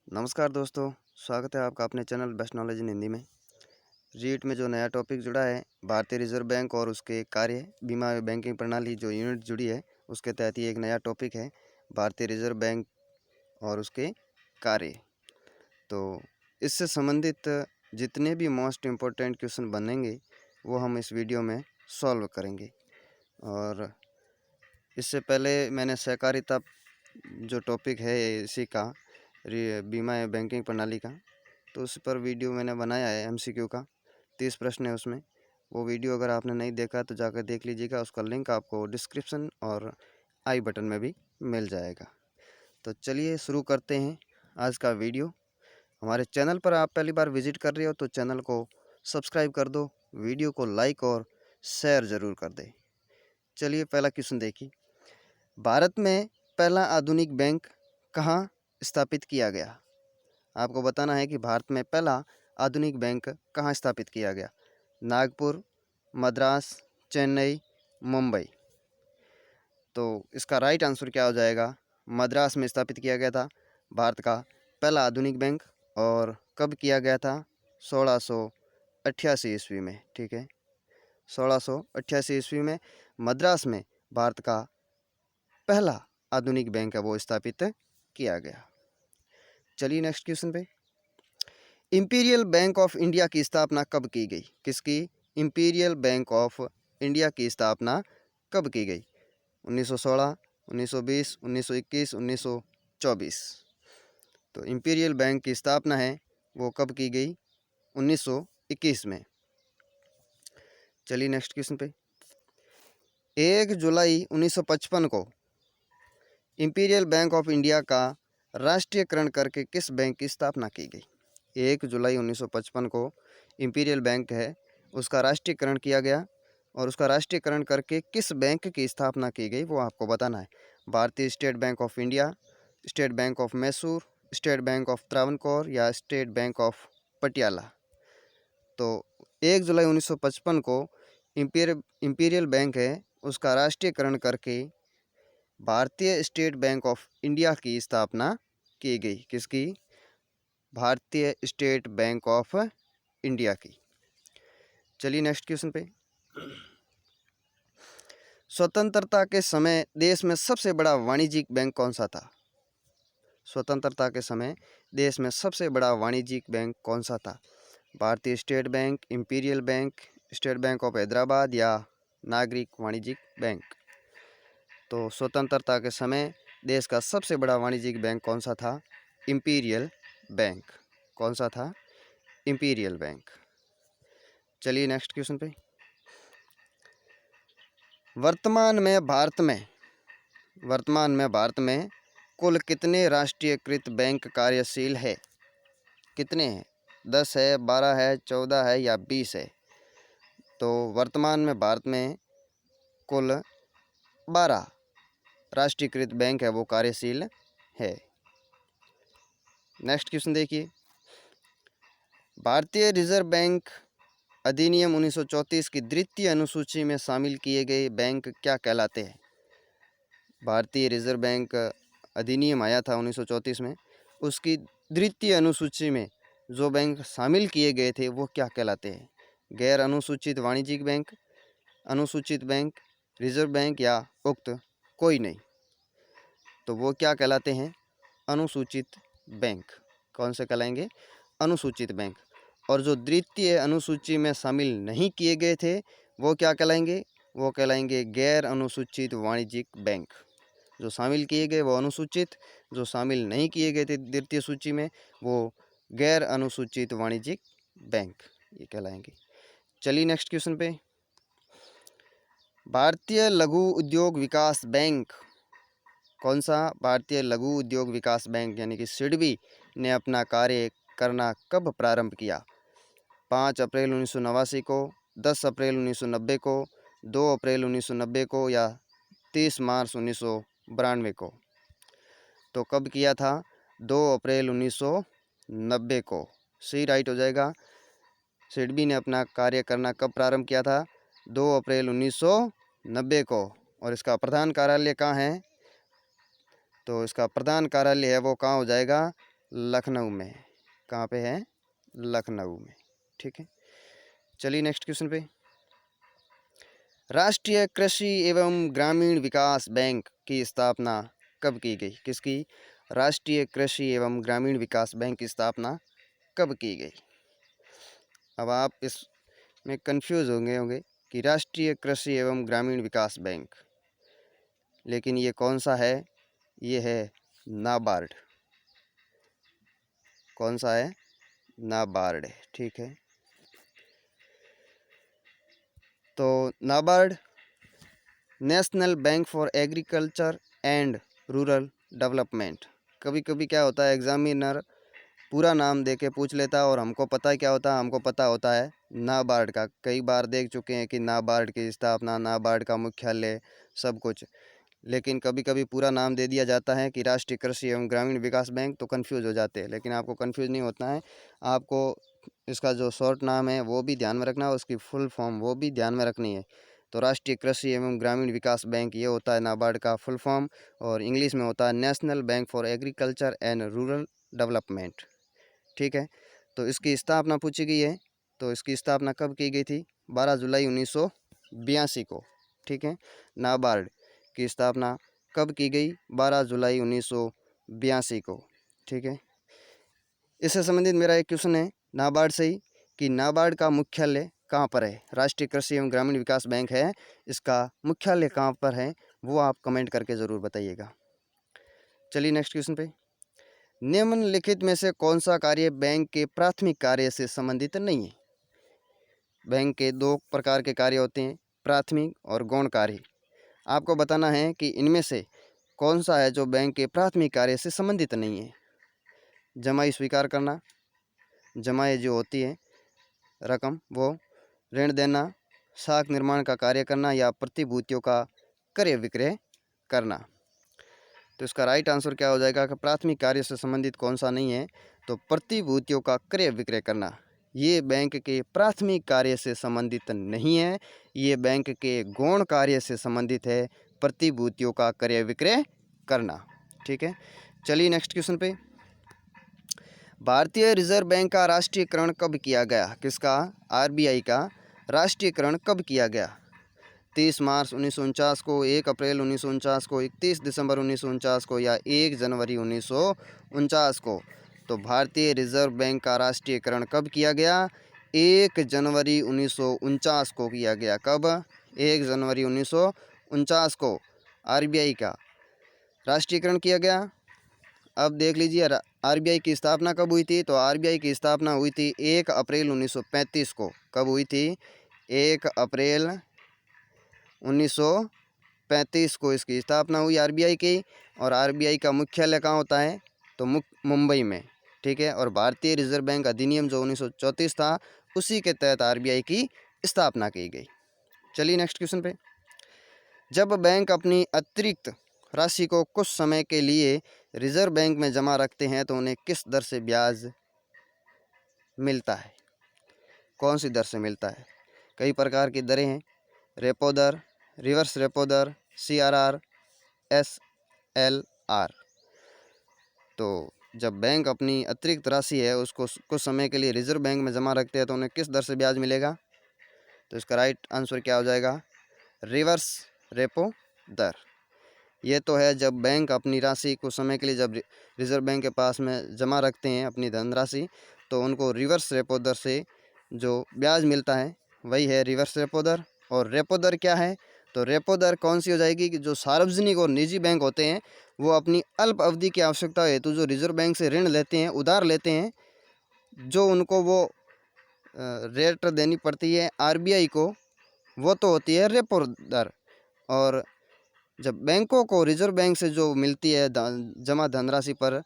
नमस्कार दोस्तों, स्वागत है आपका अपने channel best knowledge in Hindi में। रीट में जो नया टॉपिक जुड़ा है, भारतीय रिजर्व बैंक और उसके कार्य, बीमा बैंकिंग प्रणाली जो यूनिट जुड़ी है, उसके तहत ये एक नया टॉपिक है, भारतीय रिजर्व बैंक और उसके कार्य। तो इससे संबंधित जितने भी मोस्ट इम्पोर्टेंट क्वेश्चन बनेंगे, वो हम इस वीडियो में सॉल्व करेंगे। और इससे पहले मैंने सहकारिता जो टॉपिक है इसी का, बीमा या बैंकिंग प्रणाली का, तो उस पर वीडियो मैंने बनाया है MCQ का। 30 प्रश्न है उसमें। वो वीडियो अगर आपने नहीं देखा तो जाकर देख लीजिएगा। उसका लिंक आपको डिस्क्रिप्शन और आई बटन में भी मिल जाएगा। तो चलिए शुरू करते हैं आज का वीडियो। हमारे चैनल पर आप पहली बार विजिट कर रहे हो तो चैनल को सब्सक्राइब कर दो, वीडियो को लाइक और शेयर ज़रूर कर दें। चलिए पहला क्वेश्चन देखिए। भारत में पहला आधुनिक बैंक कहाँ स्थापित किया गया? आपको बताना है कि भारत में पहला आधुनिक बैंक कहाँ स्थापित किया गया। नागपुर, मद्रास, चेन्नई, मुंबई। तो इसका राइट आंसर क्या हो जाएगा? मद्रास में स्थापित किया गया था भारत का पहला आधुनिक बैंक। और कब किया गया था? 1688 ईस्वी में। ठीक है, 1688 ईस्वी में मद्रास में भारत का पहला आधुनिक बैंक है वो स्थापित किया गया। चलिए नेक्स्ट क्वेश्चन पे। इंपीरियल बैंक ऑफ इंडिया की स्थापना कब की गई? किसकी? इंपीरियल बैंक ऑफ इंडिया की स्थापना कब की गई? 1916, 1920, 1921, 1924। तो इंपीरियल बैंक की स्थापना है वो कब की गई? 1921 में। चलिए नेक्स्ट क्वेश्चन पे। 1 जुलाई 1955 को इंपीरियल बैंक ऑफ इंडिया का राष्ट्रीयकरण करके किस बैंक की स्थापना की गई? 1 जुलाई 1955 को इंपीरियल बैंक है उसका राष्ट्रीयकरण किया गया। और उसका राष्ट्रीयकरण करके किस बैंक की स्थापना की गई वो आपको बताना है। भारतीय state bank of India, state bank of Mysore, state bank of Travancore या स्टेट बैंक ऑफ पटियाला। तो 1 जुलाई 1955 को इंपीरियल बैंक है उसका राष्ट्रीयकरण करके भारतीय स्टेट बैंक ऑफ इंडिया की स्थापना की गई। किसकी? भारतीय स्टेट बैंक ऑफ इंडिया की। चलिए नेक्स्ट क्वेश्चन पे। स्वतंत्रता के समय देश में सबसे बड़ा वाणिज्यिक बैंक कौन सा था? स्वतंत्रता के समय देश में सबसे बड़ा वाणिज्यिक बैंक कौन सा था? भारतीय state bank, imperial bank, state bank of Hyderabad या नागरिक वाणिज्यिक बैंक। तो स्वतंत्रता के समय देश का सबसे बड़ा वाणिज्यिक बैंक कौन सा था? Imperial bank. कौन सा था? Imperial bank. चलिए नेक्स्ट क्वेश्चन पे। वर्तमान में भारत में कुल कितने राष्ट्रीयकृत बैंक कार्यशील है? कितने हैं? 10 है, 12 है, 14 है या 20 है? तो वर्तमान में भारत में कुल 12 राष्ट्रीयकृत बैंक है वो कार्यशील है। नेक्स्ट क्वेश्चन देखिए। भारतीय रिजर्व बैंक अधिनियम 1934 की द्वितीय अनुसूची में शामिल किए गए बैंक क्या कहलाते हैं? भारतीय रिजर्व बैंक अधिनियम आया था 1934 में, उसकी द्वितीय अनुसूची में जो बैंक शामिल किए गए थे वो क्या कहलाते हैं? गैर अनुसूचित वाणिज्यिक बैंक, अनुसूचित बैंक, रिजर्व बैंक या उक्त कोई नहीं। तो वो क्या कहलाते हैं? अनुसूचित बैंक। कौन से कहलाएंगे? अनुसूचित बैंक। और जो द्वितीय अनुसूची में शामिल नहीं किए गए थे वो क्या कहलाएंगे? वो कहलाएंगे गैर अनुसूचित वाणिज्यिक बैंक। जो शामिल किए गए वो अनुसूचित, जो शामिल नहीं किए गए थे द्वितीय सूची में वो गैर अनुसूचित वाणिज्यिक बैंक ये कहलाएंगे। चलिए नेक्स्ट क्वेश्चन पे। भारतीय लघु उद्योग विकास बैंक कौन सा? भारतीय लघु उद्योग विकास बैंक यानी कि सिडबी ने अपना कार्य करना कब प्रारंभ किया? 5 अप्रैल 1989 को, 10 अप्रैल 1990 को, 2 अप्रैल 1990 को या 30 मार्च 1992 को। तो कब किया था? 2 अप्रैल 1990 को। सही राइट हो जाएगा। सिडबी ने अपना कार्य करना कब प्रारंभ किया था? 2 अप्रैल 1990 को। और इसका प्रधान कार्यालय कहाँ है? तो इसका प्रधान कार्यालय है वो कहाँ हो जाएगा? लखनऊ में। कहाँ पे है? लखनऊ में। ठीक है, चलिए नेक्स्ट क्वेश्चन पे। राष्ट्रीय कृषि एवं ग्रामीण विकास बैंक की स्थापना कब की गई? किसकी? राष्ट्रीय कृषि एवं ग्रामीण विकास बैंक की स्थापना कब की गई? अब आप इसमें कंफ्यूज होंगे कि राष्ट्रीय कृषि एवं ग्रामीण विकास बैंक, लेकिन ये कौन सा है? ये है नाबार्ड। कौन सा है? नाबार्ड। ठीक है, तो NABARD national bank for agriculture and rural development. कभी कभी क्या होता है, एग्जामिनर पूरा नाम दे के पूछ लेता है और हमको पता है क्या होता है, हमको पता होता है नाबार्ड का। कई बार देख चुके हैं कि नाबार्ड की स्थापना, नाबार्ड का मुख्यालय, सब कुछ, लेकिन कभी कभी पूरा नाम दे दिया जाता है कि राष्ट्रीय कृषि एवं ग्रामीण विकास बैंक, तो कंफ्यूज हो जाते हैं। लेकिन आपको कंफ्यूज नहीं होता है, आपको इसका जो शॉर्ट नाम है वो भी ध्यान में रखना है, उसकी फुल फॉर्म वो भी ध्यान में रखनी है। तो राष्ट्रीय कृषि एवं ग्रामीण विकास बैंक ये होता है नाबार्ड का फुल फॉर्म, और इंग्लिश में होता है national bank for agriculture and rural development. ठीक है, तो इसकी स्थापना पूछी गई है, तो इसकी स्थापना कब की गई थी? 12 जुलाई 1982 को। ठीक है, नाबार्ड की स्थापना कब की गई? 12 जुलाई 1982 को। ठीक है, इससे संबंधित मेरा एक क्वेश्चन है नाबार्ड से ही, कि नाबार्ड का मुख्यालय कहाँ पर है? राष्ट्रीय कृषि एवं ग्रामीण विकास बैंक है, इसका मुख्यालय कहाँ पर है, वो आप कमेंट करके ज़रूर बताइएगा। चलिए नेक्स्ट क्वेश्चन पे। निम्नलिखित में से कौन सा कार्य बैंक के प्राथमिक कार्य से संबंधित नहीं है? बैंक के दो प्रकार के कार्य होते हैं, प्राथमिक और गौण कार्य। आपको बताना है कि इनमें से कौन सा है जो बैंक के प्राथमिक कार्य से संबंधित नहीं है। जमाई स्वीकार करना, जमाई जो होती है रकम वो, ऋण देना, साख निर्माण का कार्य करना, या प्रतिभूतियों का क्रय विक्रय करना। तो इसका राइट आंसर क्या हो जाएगा कि प्राथमिक कार्य से संबंधित कौन सा नहीं है? तो प्रतिभूतियों का क्रय विक्रय करना, ये बैंक के प्राथमिक कार्य से संबंधित नहीं है, ये बैंक के गौण कार्य से संबंधित है, प्रतिभूतियों का क्रय विक्रय करना। ठीक है, चलिए नेक्स्ट क्वेश्चन पे। भारतीय रिजर्व बैंक का राष्ट्रीयकरण कब किया गया? किसका? आरबीआई का राष्ट्रीयकरण कब किया गया? 30 मार्च 1949 को, 1 अप्रैल 1949 को, 31 दिसंबर 1949 को, या 1 जनवरी 1949 को? तो भारतीय रिजर्व बैंक का राष्ट्रीयकरण कब किया गया? 1 जनवरी 1949 को किया गया। कब? 1 जनवरी 1949 को आरबीआई का राष्ट्रीयकरण किया गया। अब देख लीजिए आरबीआई की स्थापना कब हुई थी? तो आरबीआई की स्थापना हुई थी 1 अप्रैल 1935 को। कब हुई थी? 1 अप्रैल 1935 को इसकी स्थापना हुई आरबीआई की। और आरबीआई का मुख्यालय कहाँ होता है? तो मुंबई में। ठीक है, और भारतीय रिजर्व बैंक अधिनियम जो 1934 था, उसी के तहत आरबीआई की स्थापना की गई। चलिए नेक्स्ट क्वेश्चन पे। जब बैंक अपनी अतिरिक्त राशि को कुछ समय के लिए रिजर्व बैंक में जमा रखते हैं तो उन्हें किस दर से ब्याज मिलता है? कौन सी दर से मिलता है? कई प्रकार की दरें हैं, रेपो दर, रिवर्स रेपो दर, सीआरआर, एसएलआर। तो जब बैंक अपनी अतिरिक्त राशि है उसको कुछ समय के लिए रिजर्व बैंक में जमा रखते हैं तो उन्हें किस दर से ब्याज मिलेगा? तो इसका राइट आंसर क्या हो जाएगा? रिवर्स रेपो दर। ये तो है जब बैंक अपनी राशि कुछ समय के लिए जब रिजर्व बैंक के पास में जमा रखते हैं अपनी धनराशि, तो उनको रिवर्स रेपो दर से जो ब्याज मिलता है वही है रिवर्स रेपो दर। और रेपो दर क्या है? तो रेपो दर कौन सी हो जाएगी कि जो सार्वजनिक और निजी बैंक होते हैं वो अपनी अल्प अवधि की आवश्यकता हेतु जो रिजर्व बैंक से ऋण लेते हैं, उधार लेते हैं, जो उनको वो रेट देनी पड़ती है आरबीआई को, वो तो होती है रेपो दर। और जब बैंकों को रिजर्व बैंक से जो मिलती है जमा धनराशि पर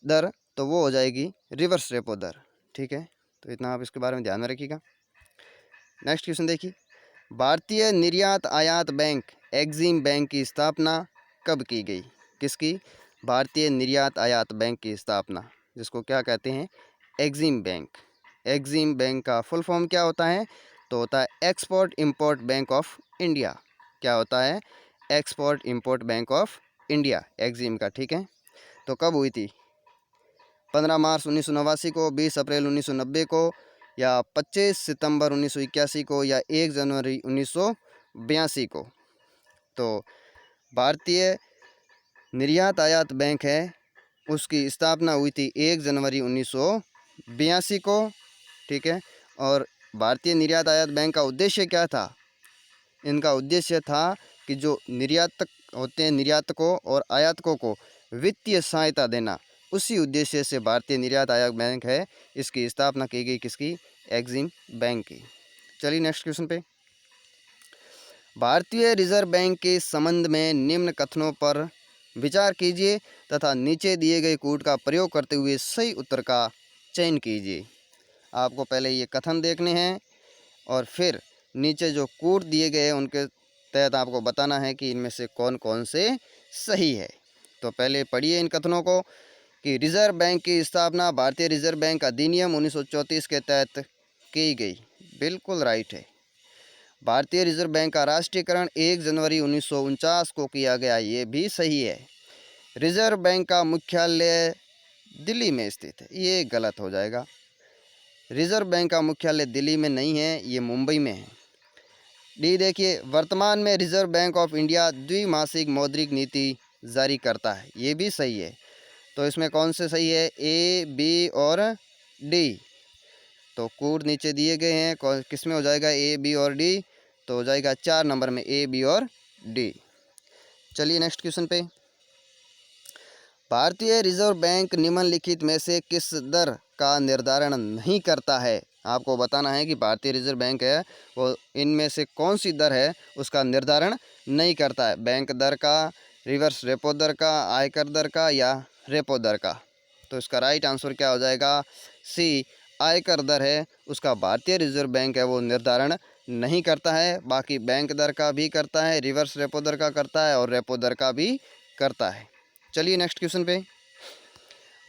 दर, तो वो हो जाएगी रिवर्स रेपो दर। ठीक है, तो इतना आप इसके बारे में ध्यान में रखिएगा। नेक्स्ट क्वेश्चन देखिए। भारतीय निर्यात आयात बैंक एग्जिम बैंक की स्थापना कब की गई? किसकी? भारतीय निर्यात आयात बैंक की स्थापना, जिसको क्या कहते हैं? EXIM bank. एग्जिम बैंक का फुल फॉर्म क्या होता है? तो होता है export import bank of India. क्या होता है? Export import bank of India, EXIM का। ठीक है, तो कब हुई थी? 15 मार्च 1989 को, 20 अप्रैल 1990 को, या 25 सितंबर 1981 को, या 1 जनवरी 1982 को। तो भारतीय निर्यात आयात बैंक है, उसकी स्थापना हुई थी 1 जनवरी 1982 को। ठीक है। और भारतीय निर्यात आयात बैंक का उद्देश्य क्या था? इनका उद्देश्य था कि जो निर्यातक होते हैं, निर्यातकों और आयातकों को वित्तीय सहायता देना। उसी उद्देश्य से भारतीय निर्यात आयात बैंक है, इसकी स्थापना की गई किसकी? एक्सिम बैंक की। चलिए नेक्स्ट क्वेश्चन पे। भारतीय रिजर्व बैंक के संबंध में निम्न कथनों पर विचार कीजिए तथा नीचे दिए गए कूट का प्रयोग करते हुए सही उत्तर का चयन कीजिए। आपको पहले ये कथन देखने हैं और फिर नीचे जो कूट दिए गए हैं उनके तहत आपको बताना है कि इनमें से कौन कौन से सही है। तो पहले पढ़िए इन कथनों को कि रिजर्व बैंक की स्थापना भारतीय रिजर्व बैंक अधिनियम 1934 के तहत की गई। बिल्कुल राइट है। भारतीय रिजर्व बैंक का राष्ट्रीयकरण 1 जनवरी 1949 को किया गया, ये भी सही है। रिजर्व बैंक का मुख्यालय दिल्ली में स्थित है, ये गलत हो जाएगा। रिजर्व बैंक का मुख्यालय दिल्ली में नहीं है, ये मुंबई में है। डी देखिए, वर्तमान में रिजर्व बैंक ऑफ इंडिया द्विमासिक मौद्रिक नीति जारी करता है, ये भी सही है। तो इसमें कौन से सही है? ए, बी और डी। तो कूट नीचे दिए गए हैं, किस में हो जाएगा? ए, बी और डी। तो हो जाएगा 4 नंबर में ए, बी और डी। चलिए नेक्स्ट क्वेश्चन पे। भारतीय रिजर्व बैंक निम्नलिखित में से किस दर का निर्धारण नहीं करता है? आपको बताना है कि भारतीय रिजर्व बैंक है वो इनमें से कौन सी दर है उसका निर्धारण नहीं करता है। बैंक दर का, रिवर्स रेपो दर का, आयकर दर का, या रेपो दर का। तो इसका राइट आंसर क्या हो जाएगा? सी, आयकर दर है उसका भारतीय रिजर्व बैंक है वो निर्धारण नहीं करता है। बाकी बैंक दर का भी करता है, रिवर्स रेपो दर का करता है और रेपो दर का भी करता है। चलिए नेक्स्ट क्वेश्चन पे।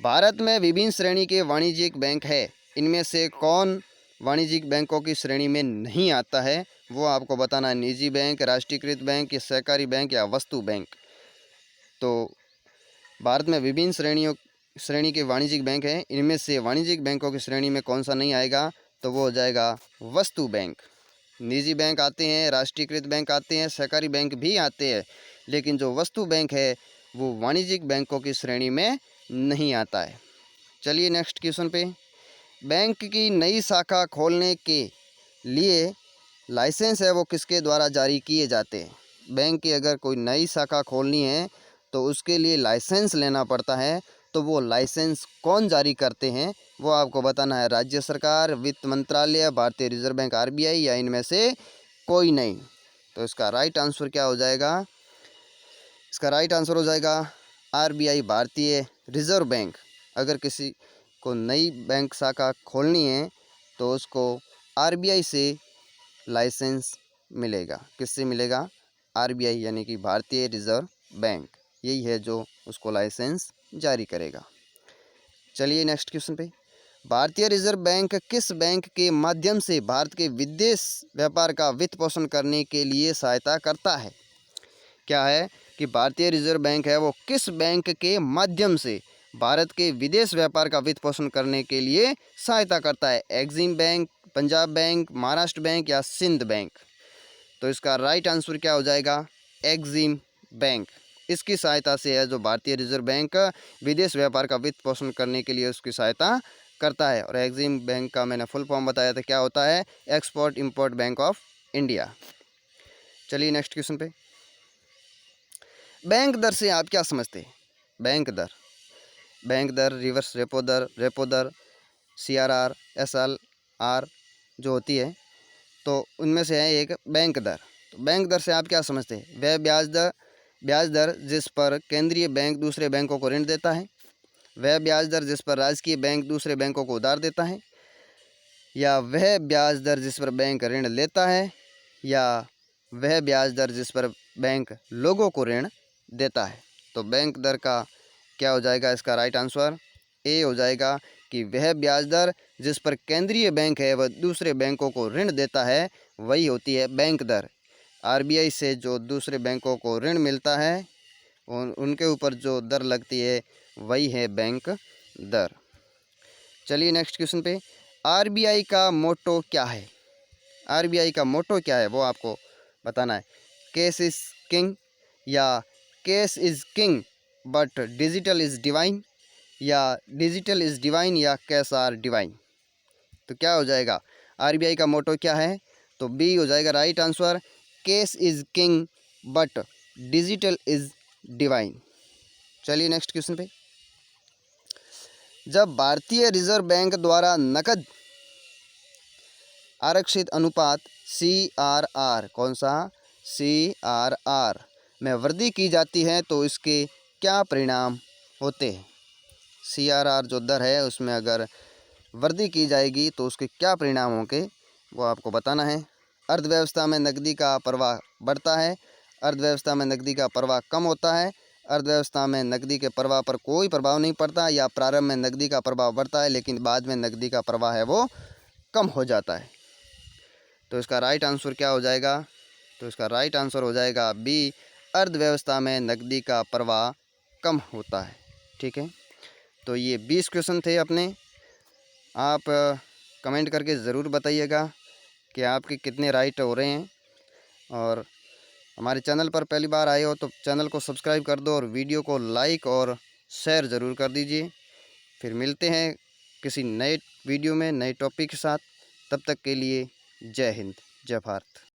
भारत में विभिन्न श्रेणी के वाणिज्यिक बैंक है, इनमें से कौन वाणिज्यिक बैंकों की श्रेणी में नहीं आता है? वो आपको बताना है। निजी बैंक, राष्ट्रीयकृत बैंक, या सहकारी बैंक, या वस्तु बैंक। तो भारत में विभिन्न श्रेणी के वाणिज्यिक बैंक हैं, इनमें से वाणिज्यिक बैंकों की श्रेणी में कौन सा नहीं आएगा? तो वो हो जाएगा वस्तु बैंक। निजी बैंक आते हैं, राष्ट्रीयकृत बैंक आते हैं, सहकारी बैंक भी आते हैं, लेकिन जो वस्तु बैंक है वो वाणिज्यिक बैंकों की श्रेणी में नहीं आता है। चलिए नेक्स्ट क्वेश्चन पे। बैंक की नई शाखा खोलने के लिए लाइसेंस है वो किसके द्वारा जारी किए जाते हैं? बैंक की अगर कोई नई शाखा खोलनी है तो उसके लिए लाइसेंस लेना पड़ता है। तो वो लाइसेंस कौन जारी करते हैं वो आपको बताना है। राज्य सरकार, वित्त मंत्रालय, भारतीय रिजर्व बैंक आरबीआई, या इनमें से कोई नहीं। तो इसका राइट आंसर क्या हो जाएगा? इसका राइट आंसर हो जाएगा आरबीआई, भारतीय रिजर्व बैंक। अगर किसी को नई बैंक शाखा खोलनी है तो उसको आरबीआई से लाइसेंस मिलेगा। किससे मिलेगा? आरबीआई यानी कि भारतीय रिजर्व बैंक, यही है जो उसको लाइसेंस जारी करेगा। चलिए नेक्स्ट क्वेश्चन पे। भारतीय रिजर्व बैंक किस बैंक के माध्यम से भारत के विदेश व्यापार का वित्त पोषण करने के लिए सहायता करता है? क्या है कि भारतीय रिजर्व बैंक है वो किस बैंक के माध्यम से भारत के विदेश व्यापार का वित्त पोषण करने के लिए सहायता करता है? Exim bank, Punjab bank, Maharashtra bank, या सिंध बैंक। तो इसका राइट आंसर क्या हो जाएगा? Exim bank. इसकी सहायता से है जो भारतीय रिजर्व बैंक विदेश व्यापार का वित्त पोषण करने के लिए उसकी सहायता करता है। और एक्सिम बैंक का मैंने फुल फॉर्म बताया था, क्या होता है? Export import bank of India. चलिए नेक्स्ट क्वेश्चन पे। बैंक दर से आप क्या समझते हैं? बैंक दर, रिवर्स रेपो दर, सीआरआर, एसएलआर जो होती है, तो उनमें से है एक बैंक दर। तो बैंक दर से आप क्या समझते हैं? वह ब्याज दर जिस पर केंद्रीय बैंक दूसरे बैंकों को ऋण देता है, वह ब्याज दर जिस पर राजकीय बैंक दूसरे बैंकों को उधार देता है, या वह ब्याज दर जिस पर बैंक ऋण लेता है, या वह ब्याज दर जिस पर बैंक लोगों को ऋण देता है। तो बैंक दर का क्या हो जाएगा? इसका राइट आंसर ए हो जाएगा कि वह ब्याज दर जिस पर केंद्रीय बैंक है वह दूसरे बैंकों को ऋण देता है, वही होती है बैंक दर। आरबीआई से जो दूसरे बैंकों को ऋण मिलता है उनके ऊपर जो दर लगती है वही है बैंक दर। चलिए नेक्स्ट क्वेश्चन पे, आरबीआई का मोटो क्या है? आरबीआई का मोटो क्या है वो आपको बताना है। कैश इज किंग, या cash is king but digital is divine, या डिजिटल इज डिवाइन, या कैश आर डिवाइन। तो क्या हो जाएगा, आरबीआई का मोटो क्या है? तो बी हो जाएगा right answer, cash is king but digital is divine. चलिए नेक्स्ट क्वेश्चन पे, जब भारतीय रिजर्व बैंक द्वारा नकद आरक्षित अनुपात CRR, कौन सा? CRR में वृद्धि की जाती है तो इसके क्या परिणाम होते हैं? CRR जो दर है उसमें अगर वृद्धि की जाएगी तो उसके क्या परिणाम होंगे वो आपको बताना है। अर्थव्यवस्था में नकदी का प्रवाह बढ़ता है, अर्थव्यवस्था में नकदी का प्रवाह कम होता है, अर्थव्यवस्था में नकदी के प्रवाह पर कोई प्रभाव नहीं पड़ता, या प्रारंभ में नकदी का प्रभाव बढ़ता है लेकिन बाद में नकदी का प्रवाह है वो कम हो जाता है। तो इसका राइट आंसर क्या हो जाएगा? तो इसका राइट आंसर हो जाएगा बी, अर्थव्यवस्था में नकदी का प्रवाह कम होता है। ठीक है, तो ये 20 क्वेश्चन थे अपने। आप कमेंट करके ज़रूर बताइएगा कि आपके कितने राइट हो रहे हैं, और हमारे चैनल पर पहली बार आए हो तो चैनल को सब्सक्राइब कर दो और वीडियो को लाइक और शेयर ज़रूर कर दीजिए। फिर मिलते हैं किसी नए वीडियो में नए टॉपिक के साथ, तब तक के लिए जय हिंद, जय भारत।